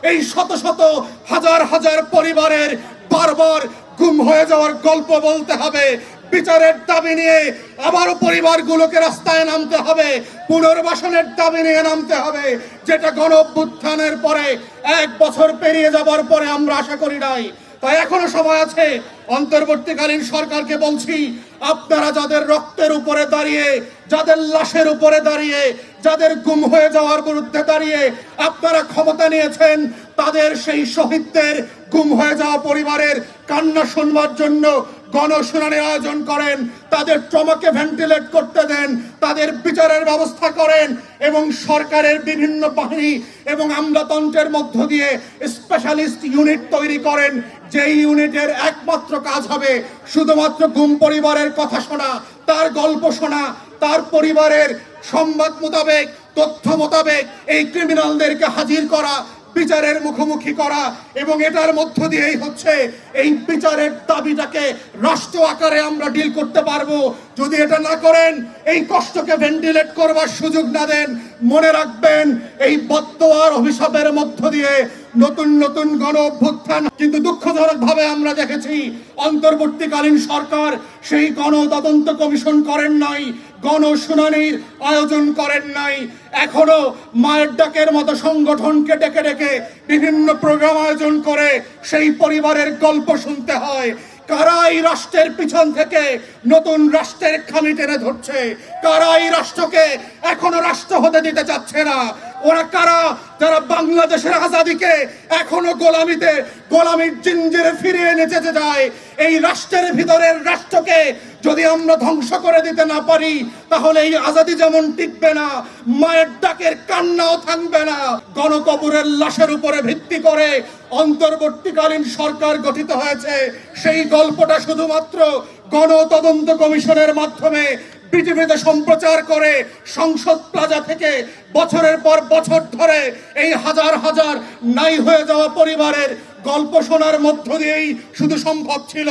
এই শত শত হাজার হাজার পরিবারের বারবার গুম হয়ে যাওয়ার গল্প বলতে হবে। বিচারের দাবি নিয়ে আবারও পরিবারগুলোকে রাস্তায় নামতে হবে, পুনর্বাসনের দাবি নিয়ে নামতে হবে, যেটা গণ অভ্যুত্থানের পরে 1 বছর পেরিয়ে যাবার পরে আমরা আশা করি নাই। তাই এখনো সময় আছে। অন্তর্বর্তীকালীন সরকারকে বলছি, আপনারা যাদের রক্তের উপরে দাঁড়িয়ে, যাদের লাশের উপরে দাঁড়িয়ে, যাদের গুম হয়ে যাওয়ার বিরুদ্ধে দাঁড়িয়ে আপনারা ক্ষমতা নিয়েছেন, তাদের সেই শহীদদের গুম হয়ে যাওয়া পরিবারের কান্না শুনবার জন্য গণশুনানির আয়োজন করেন, তাদের ট্রমাকে ভেন্টিলেট করতে দেন, তাদের বিচারের ব্যবস্থা করেন এবং সরকারের বিভিন্ন বাহিনী এবং আমলাতন্ত্রের মধ্য দিয়ে স্পেশালিস্ট ইউনিট তৈরি করেন, যেই ইউনিটের একমাত্র কাজ হবে শুধুমাত্র গুম পরিবারের কথা শোনা, তার গল্প শোনা, তার পরিবারের সংবাদ মোতাবেক, তথ্য মোতাবেক এই ক্রিমিনালদেরকে হাজির করা, বিচারের মুখোমুখি করা। এবং এটার মধ্য দিয়েই হচ্ছে এই বিচারের দাবিটাকে রাষ্ট্র আকারে আমরা ডিল করতে পারবো। যদি এটা না করেন, এই কষ্টকে ভেন্টিলেট করবার সুযোগ না দেন, মনে রাখবেন এই বদদোয়ার অভিশাপের মধ্য দিয়ে নতুন নতুন গণ অভ্যুত্থান। কিন্তু দুঃখজনক ভাবে আমরা দেখেছি অন্তর্বর্তীকালীন সরকার সেই গণ তদন্ত কমিশন করেন নাই, গণশুনানির আয়োজন করেন নাই। এখনো মায়ের ডাকের মতো সংগঠনকে ডেকে ডেকে বিভিন্ন প্রোগ্রাম আয়োজন করে সেই পরিবারের গল্প শুনতে হয়। কারা এই রাষ্ট্রের পিছন থেকে নতুন রাষ্ট্রের খামি টেনে ধরছে? কারা এই রাষ্ট্রকে এখনো রাষ্ট্র হতে দিতে চাচ্ছে না? ওরা কারা যারা বাংলাদেশের আজাদিকে এখনো গোলামির জিঞ্জিরে ফিরিয়ে নিয়ে যেতে যায়? এই রাষ্ট্রের ভিতরের রাষ্ট্রকে যদি আমরা ধ্বংস করে দিতে না পারি, তাহলে এই আজাদি যেমন টিকবে না, মায়ের ডাকের কান্নাও থাকবে না। গণকবরের লাশের উপরে ভিত্তি করে অন্তর্বর্তীকালীন সরকার গঠিত হয়েছে। সেই গল্পটা শুধুমাত্র গণ তদন্ত কমিশনের মাধ্যমে পৃথিবীতে সম্প্রচার করে সংসদ প্লাজা থেকে বছরের পর বছর ধরে এই হাজার হাজার নাই হয়ে যাওয়া পরিবারের গল্প শোনার মধ্য দিয়েই শুধু সম্ভব ছিল।